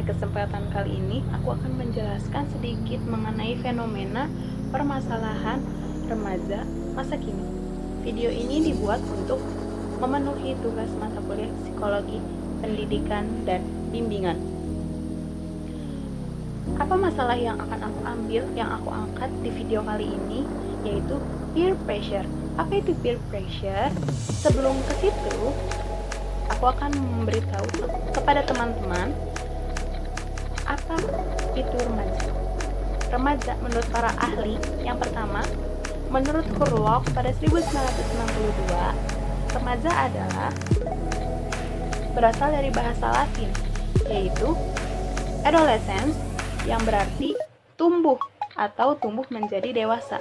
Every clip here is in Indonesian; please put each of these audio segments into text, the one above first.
kesempatan kali ini, aku akan menjelaskan sedikit mengenai fenomena permasalahan remaja masa kini. Video ini dibuat untuk memenuhi tugas mata kuliah psikologi, pendidikan, dan bimbingan. Apa masalah yang akan aku ambil, yang aku angkat di video kali ini, yaitu peer pressure. Apa itu peer pressure? Sebelum ke situ, aku akan memberitahu kepada teman-teman apa itu remaja. Remaja menurut para ahli, yang pertama, menurut Hurlock pada 1992, remaja adalah berasal dari bahasa Latin, yaitu adolescence, yang berarti tumbuh atau tumbuh menjadi dewasa.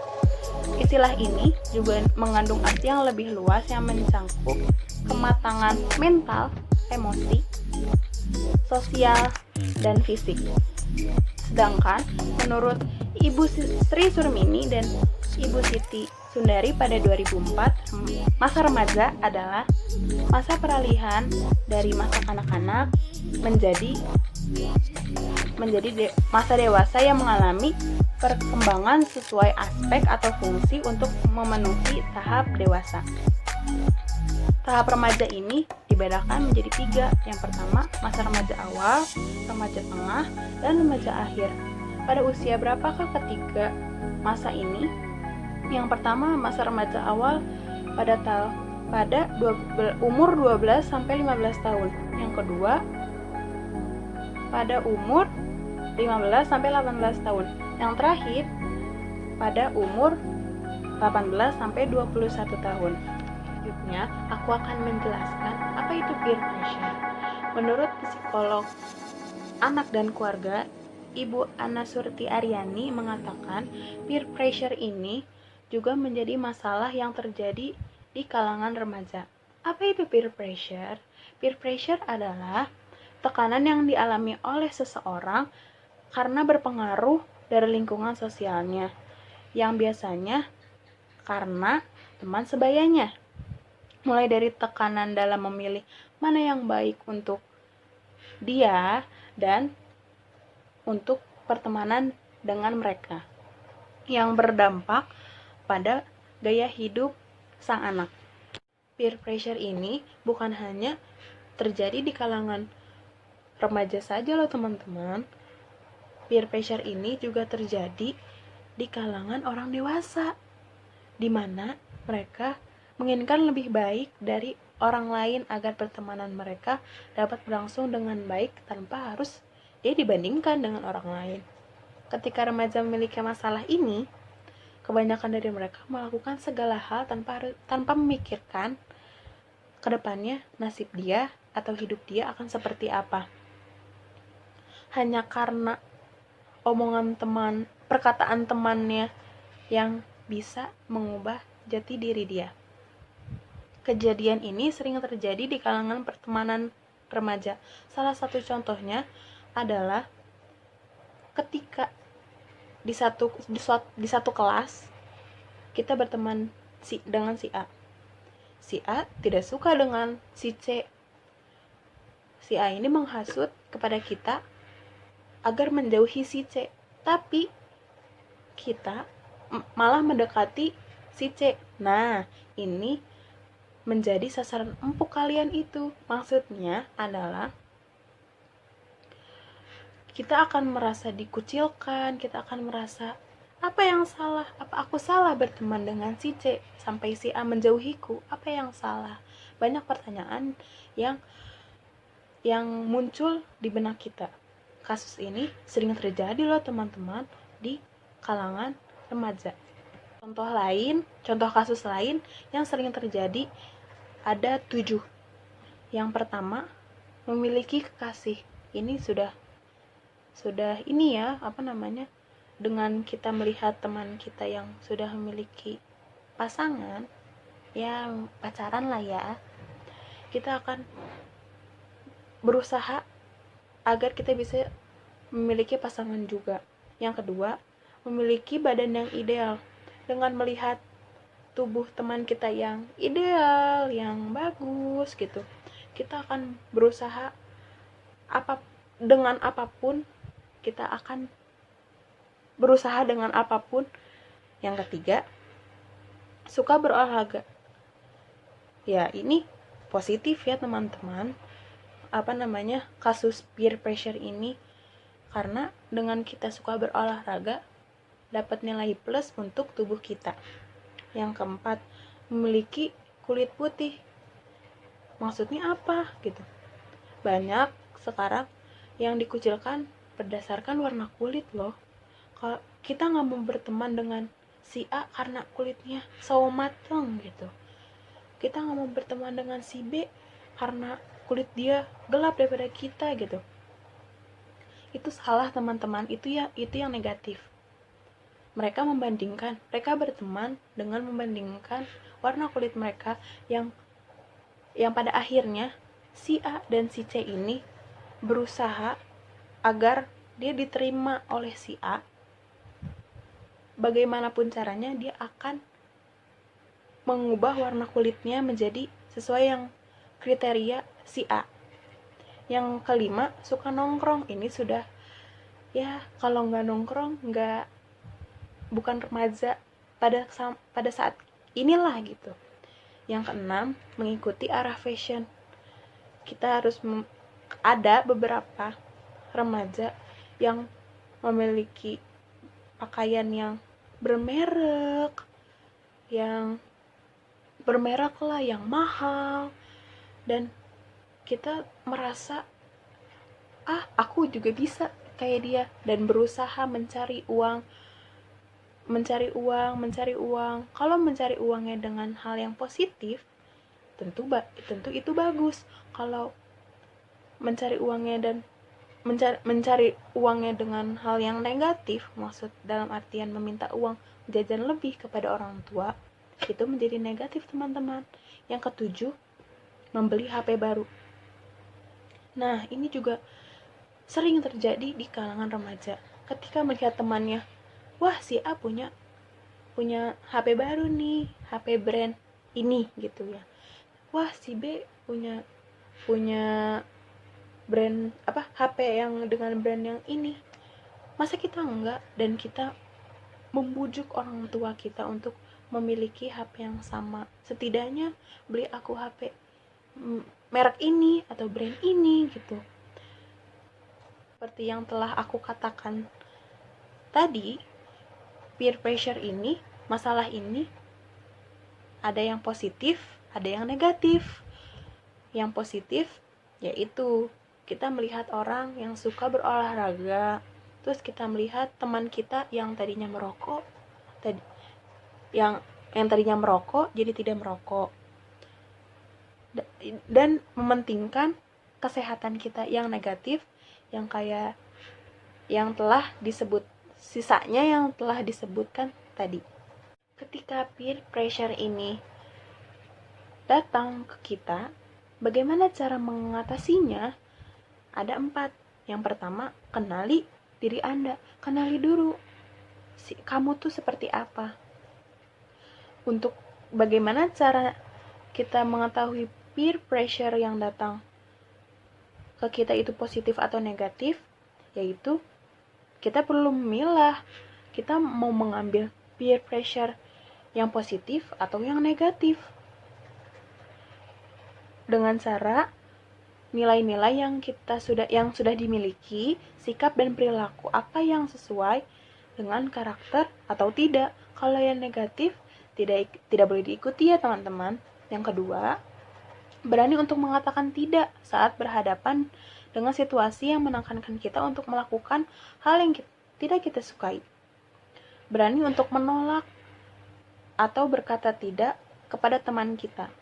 Istilah ini juga mengandung arti yang lebih luas yang mencangkup kematangan mental, emosi, sosial, dan fisik. Sedangkan menurut Ibu Sri Surmini dan Ibu Siti Sundari pada 2004, masa remaja adalah masa peralihan dari masa kanak-kanak menjadi masa dewasa yang mengalami perkembangan sesuai aspek atau fungsi untuk memenuhi tahap dewasa. Tahap remaja ini dibedakan menjadi 3. Yang pertama, masa remaja awal, remaja tengah, dan remaja akhir. Pada usia berapakah ketiga masa ini? Yang pertama, masa remaja awal pada umur 12 sampai 15 tahun. Yang kedua, pada umur 15 sampai 18 tahun. Yang terakhir, pada umur 18 sampai 21 tahun. Selanjutnya, aku akan menjelaskan apa itu peer pressure. Menurut psikolog anak dan keluarga, Ibu Ana Surti Aryani mengatakan peer pressure ini juga menjadi masalah yang terjadi di kalangan remaja. Apa itu peer pressure? Peer pressure adalah tekanan yang dialami oleh seseorang karena berpengaruh dari lingkungan sosialnya, yang biasanya karena teman sebayanya. Mulai dari tekanan dalam memilih mana yang baik untuk dia dan untuk pertemanan dengan mereka, yang berdampak pada gaya hidup sang anak. Peer pressure ini bukan hanya terjadi di kalangan remaja saja loh teman-teman. Peer pressure ini juga terjadi di kalangan orang dewasa, di mana mereka menginginkan lebih baik dari orang lain agar pertemanan mereka dapat berlangsung dengan baik tanpa harus dia dibandingkan dengan orang lain. Ketika remaja memiliki masalah ini, kebanyakan dari mereka melakukan segala hal tanpa memikirkan ke depannya nasib dia atau hidup dia akan seperti apa. Hanya karena omongan teman, perkataan temannya yang bisa mengubah jati diri dia. Kejadian ini sering terjadi di kalangan pertemanan remaja. Salah satu contohnya adalah ketika di satu kelas kita berteman dengan si A. Si A tidak suka dengan si C. Si A ini menghasut kepada kita agar menjauhi si C, tapi kita malah mendekati si C. Nah, ini menjadi sasaran empuk kalian itu. Maksudnya adalah kita akan merasa dikucilkan, kita akan merasa apa yang salah? Apa aku salah berteman dengan si C sampai si A menjauhiku? Apa yang salah? Banyak pertanyaan yang muncul di benak kita. Kasus ini sering terjadi loh teman-teman di kalangan remaja. Contoh kasus lain yang sering terjadi ada 7. Yang pertama, memiliki kekasih. Ini sudah ini ya, dengan kita melihat teman kita yang sudah memiliki pasangan, ya pacaran lah ya, kita akan berusaha agar kita bisa memiliki pasangan juga. Yang kedua, memiliki badan yang ideal. Dengan melihat tubuh teman kita yang ideal, yang bagus gitu, kita akan berusaha dengan apapun, kita akan berusaha dengan apapun. Yang ketiga, suka berolahraga. Ya, ini positif ya teman-teman. Kasus peer pressure ini, karena dengan kita suka berolahraga dapat nilai plus untuk tubuh kita. Yang keempat, memiliki kulit putih. Maksudnya apa gitu? Banyak sekarang yang dikucilkan berdasarkan warna kulit loh. Kalau kita nggak mau berteman dengan si A karena kulitnya sawo mateng gitu, kita nggak mau berteman dengan si B karena kulit dia gelap daripada kita gitu. Itu salah teman-teman, itu yang negatif. Mereka berteman dengan membandingkan warna kulit mereka yang pada akhirnya si A dan si C ini berusaha agar dia diterima oleh si A. Bagaimanapun caranya dia akan mengubah warna kulitnya menjadi sesuai yang kriteria si A. Yang kelima, suka nongkrong. Ini sudah, ya kalau nggak nongkrong bukan remaja pada saat inilah gitu. Yang keenam, mengikuti arah fashion. Kita harus ada beberapa remaja yang memiliki pakaian yang bermerek lah, yang mahal, dan kita merasa aku juga bisa kayak dia, dan berusaha mencari uang. Kalau mencari uangnya dengan hal yang positif, tentu itu bagus. Kalau mencari uangnya dengan hal yang negatif, maksud dalam artian meminta uang jajan lebih kepada orang tua, itu menjadi negatif teman-teman. Yang ketujuh, membeli HP baru. Nah, ini juga sering terjadi di kalangan remaja. Ketika melihat temannya, wah si A punya HP baru nih, HP brand ini gitu ya. Wah si B punya brand HP yang dengan brand yang ini. Masa kita enggak? Dan kita membujuk orang tua kita untuk memiliki HP yang sama. Setidaknya beli aku HP merek ini atau brand ini gitu. Seperti yang telah aku katakan tadi, peer pressure ini, masalah ini ada yang positif, ada yang negatif. Yang positif yaitu kita melihat orang yang suka berolahraga, terus kita melihat teman kita yang tadinya merokok, yang tadinya merokok jadi tidak merokok, dan mementingkan kesehatan kita. Yang negatif yang telah disebutkan tadi. Ketika peer pressure ini datang ke kita, bagaimana cara mengatasinya? Ada 4. Yang pertama, kenali diri Anda. Kenali dulu kamu tuh seperti apa. Untuk bagaimana cara kita mengetahui peer pressure yang datang ke kita itu positif atau negatif, yaitu kita perlu memilah, kita mau mengambil peer pressure yang positif atau yang negatif, dengan cara nilai-nilai yang sudah dimiliki, sikap dan perilaku apa yang sesuai dengan karakter atau tidak. Kalau yang negatif tidak boleh diikuti ya teman-teman. Yang kedua, berani untuk mengatakan tidak saat berhadapan dengan situasi yang menekankan kita untuk melakukan hal yang tidak kita sukai. Berani untuk menolak atau berkata tidak kepada teman kita.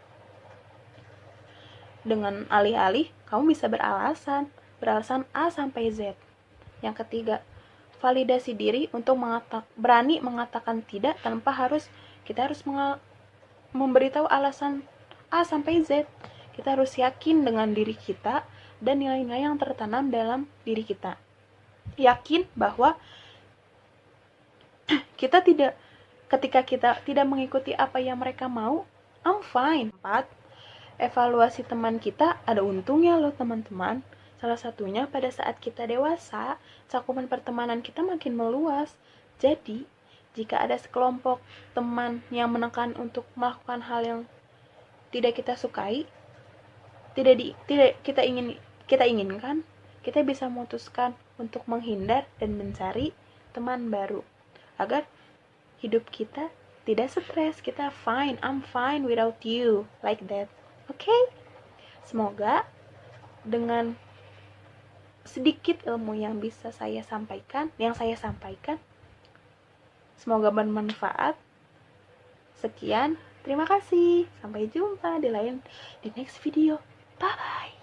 Dengan alih-alih kamu bisa beralasan A sampai Z. Yang ketiga, validasi diri untuk berani mengatakan tidak tanpa kita harus memberitahu alasan A sampai Z. Kita harus yakin dengan diri kita dan nilai-nilai yang tertanam dalam diri kita. Yakin bahwa ketika kita tidak mengikuti apa yang mereka mau, I'm fine. 4. Evaluasi teman kita ada untungnya loh teman-teman. Salah satunya pada saat kita dewasa, cakupan pertemanan kita makin meluas. Jadi, jika ada sekelompok teman yang menekan untuk melakukan hal yang tidak kita sukai, tidak kita inginkan, kita bisa memutuskan untuk menghindar dan mencari teman baru agar hidup kita tidak stres. Kita fine, I'm fine without you, like that. Okay? Semoga dengan sedikit ilmu yang saya sampaikan, semoga bermanfaat. Sekian, terima kasih. Sampai jumpa di next video. Bye bye.